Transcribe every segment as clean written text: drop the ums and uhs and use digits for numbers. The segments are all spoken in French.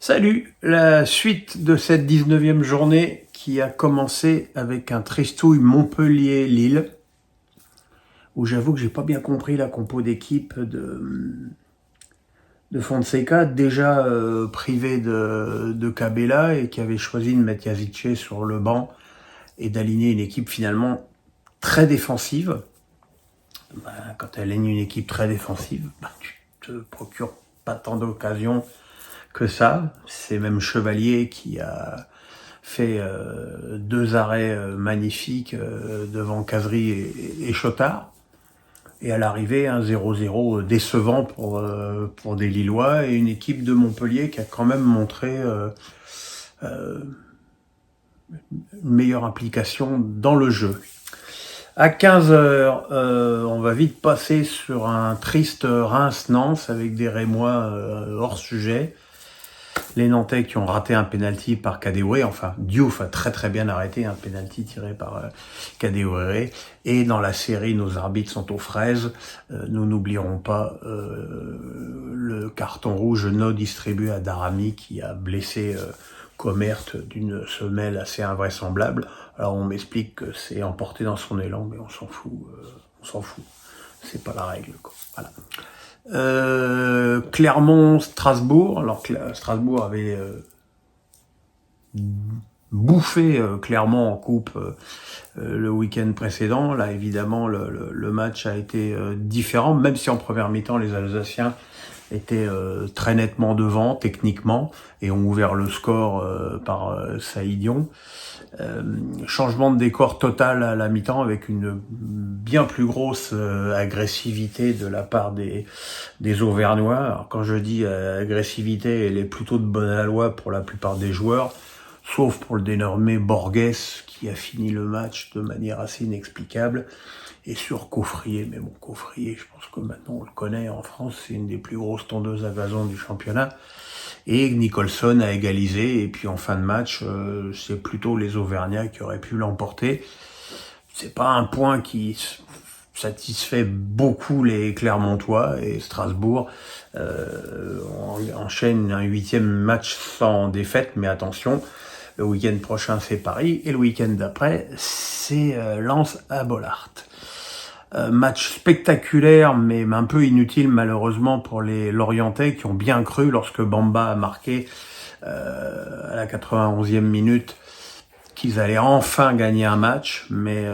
Salut, la suite de cette 19e journée qui a commencé avec un tristouille Montpellier-Lille, où j'avoue que j'ai pas bien compris la compo d'équipe de Fonseca, déjà privé de Cabella et qui avait choisi de mettre Yazice sur le banc et d'aligner une équipe finalement très défensive. Quand elle aligne une équipe très défensive, tu te procures pas tant d'occasions que ça. C'est même Chevalier qui a fait deux arrêts magnifiques devant Cazerie et Chotard. Et à l'arrivée, un 0-0 décevant pour des Lillois et une équipe de Montpellier qui a quand même montré une meilleure implication dans le jeu. À 15h, on va vite passer sur un triste Reims-Nance avec des Rémois hors sujet. Les Nantais qui ont raté un penalty par Kadewere, enfin Diouf a très bien arrêté un penalty tiré par Kadewere. Et dans la série, nos arbitres sont aux fraises. Nous n'oublierons pas le carton rouge non distribué à Daramy qui a blessé Comert d'une semelle assez invraisemblable. Alors on m'explique que c'est emporté dans son élan, mais on s'en fout. C'est pas la règle, quoi. Voilà. Clermont-Strasbourg. Alors Strasbourg avait bouffé Clermont en coupe le week-end précédent. Là, évidemment, le match a été différent, même si en première mi-temps, les Alsaciens étaient très nettement devant, techniquement, et ont ouvert le score par Saïdion. Changement de décor total à la mi-temps avec une bien plus grosse agressivité de la part des Auvergnats. Alors quand je dis agressivité, elle est plutôt de bonne aloi pour la plupart des joueurs, sauf pour le dénommé Borges qui a fini le match de manière assez inexplicable. Et sur Coffrier, mais bon, Coffrier, je pense que maintenant on le connaît en France, c'est une des plus grosses tondeuses à gazon du championnat. Et Nicholson a égalisé, et puis en fin de match, c'est plutôt les Auvergnats qui auraient pu l'emporter. C'est pas un point qui satisfait beaucoup les Clermontois, et Strasbourg enchaîne un 8e match sans défaite, mais attention, le week-end prochain c'est Paris, et le week-end d'après c'est Lens à Bollaert. Match spectaculaire, mais un peu inutile malheureusement pour les Lorientais qui ont bien cru lorsque Bamba a marqué à la 91e minute qu'ils allaient enfin gagner un match, mais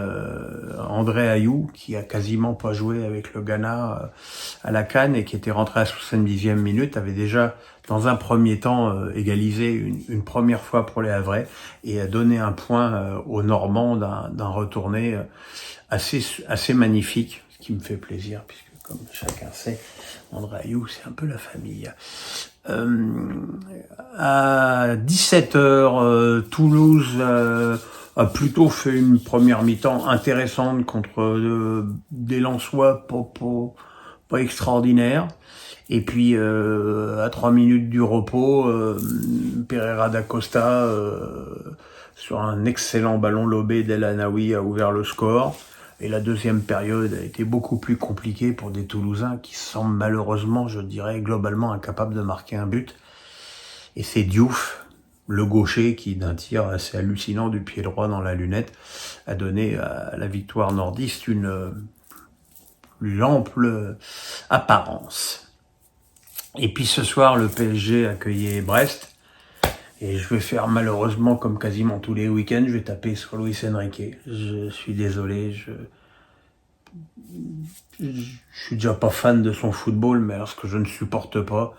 André Ayou, qui a quasiment pas joué avec le Ghana à la CAN et qui était rentré à la 70e minute, avait déjà dans un premier temps égalisé une première fois pour les Havrais et a donné un point aux Normands d'un retourné assez magnifique, ce qui me fait plaisir, puisque comme chacun sait, André Ayou, c'est un peu la famille. À 17h, Toulouse a plutôt fait une première mi-temps intéressante contre des Lensois pas extraordinaires. Et puis à 3 minutes du repos, Pereira da Costa sur un excellent ballon lobé d'El Anaoui a ouvert le score. Et la deuxième période a été beaucoup plus compliquée pour des Toulousains qui semblent malheureusement, je dirais, globalement incapables de marquer un but. Et c'est Diouf, le gaucher, qui d'un tir assez hallucinant du pied droit dans la lunette, a donné à la victoire nordiste une plus ample apparence. Et puis ce soir, le PSG accueillait Brest. Et je vais faire malheureusement, comme quasiment tous les week-ends, je vais taper sur Luis Enrique. Je suis désolé, je suis déjà pas fan de son football, mais alors ce que je ne supporte pas,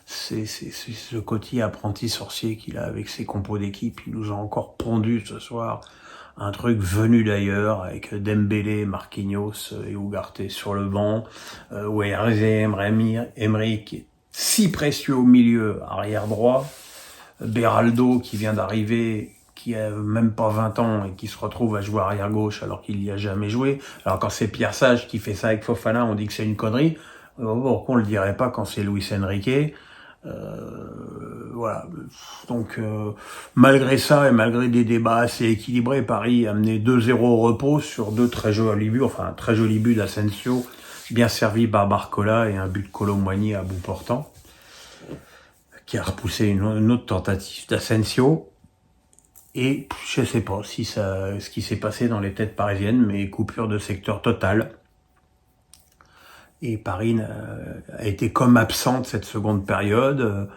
c'est ce côté apprenti sorcier qu'il a avec ses compos d'équipe. Il nous a encore pondu ce soir un truc venu d'ailleurs, avec Dembélé, Marquinhos et Ugarte sur le banc, Hervé Emery qui est si précieux au milieu, arrière droit, Beraldo qui vient d'arriver, qui a même pas 20 ans et qui se retrouve à jouer arrière gauche alors qu'il n'y a jamais joué. Alors quand c'est Pierre Sage qui fait ça avec Fofana, on dit que c'est une connerie. Pourquoi on le dirait pas quand c'est Luis Enrique? Voilà. Donc malgré ça et malgré des débats assez équilibrés, Paris a mené 2-0 au repos sur deux très jolis buts, enfin un très joli but d'Asensio, bien servi par Barcola et un but de Kolo Muani à bout portant. qui a repoussé une autre tentative d'Asensio. Et je sais pas si ce qui s'est passé dans les têtes parisiennes, mais coupure de secteur totale. Et Paris a été comme absent de cette seconde période.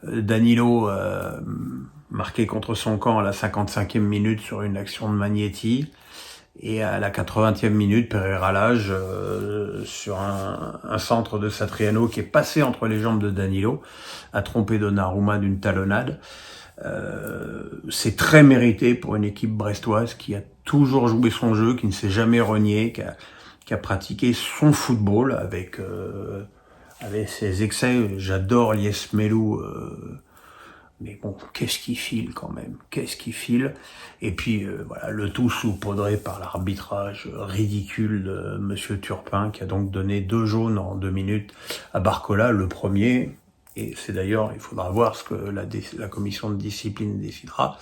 Danilo marqué contre son camp à la 55e minute sur une action de Magnetti. Et à la 80e minute, Pereira Lage sur un centre de Satriano qui est passé entre les jambes de Danilo, a trompé Donnarumma d'une talonnade. C'est très mérité pour une équipe brestoise qui a toujours joué son jeu, qui ne s'est jamais renié, qui a pratiqué son football avec ses excès. J'adore Lies Melou, mais bon, qu'est-ce qu'il file quand même, qu'est-ce qu'il file. Et puis voilà, le tout saupoudré par l'arbitrage ridicule de Monsieur Turpin, qui a donc donné 2 jaunes en 2 minutes à Barcola, le premier. Et c'est d'ailleurs, il faudra voir ce que la commission de discipline décidera.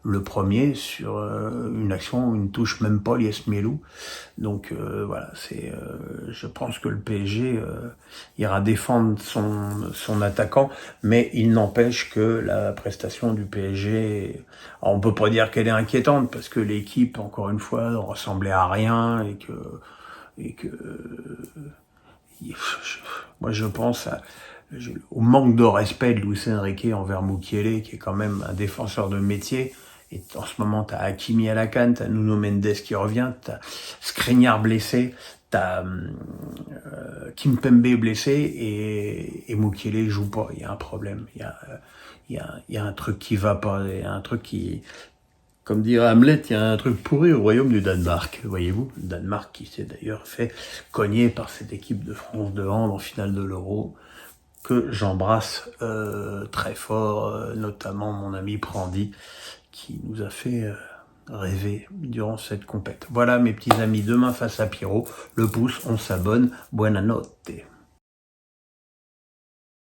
Le premier sur une action où il ne touche même pas Lies Melou. Donc voilà, je pense que le PSG ira défendre son attaquant, mais il n'empêche que la prestation du PSG, alors on peut pas dire qu'elle est inquiétante parce que l'équipe, encore une fois, ne ressemblait à rien et que moi je pense au manque de respect de Luis Enrique envers Mukiele, qui est quand même un défenseur de métier. Et en ce moment, t'as Hakimi à la canne, t'as Nuno Mendes qui revient, t'as Skriniar blessé, t'as Kimpembe blessé et Mukiele joue pas. Il y a un problème. Il y a un truc qui va pas. Il y a un truc qui, comme dirait Hamlet, il y a un truc pourri au royaume du Danemark. Voyez-vous, le Danemark qui s'est d'ailleurs fait cogner par cette équipe de France de hand en finale de l'Euro, que j'embrasse très fort, notamment mon ami Prandi, qui nous a fait rêver durant cette compète. Voilà mes petits amis, demain face à Pierrot, le pouce, on s'abonne, buona notte.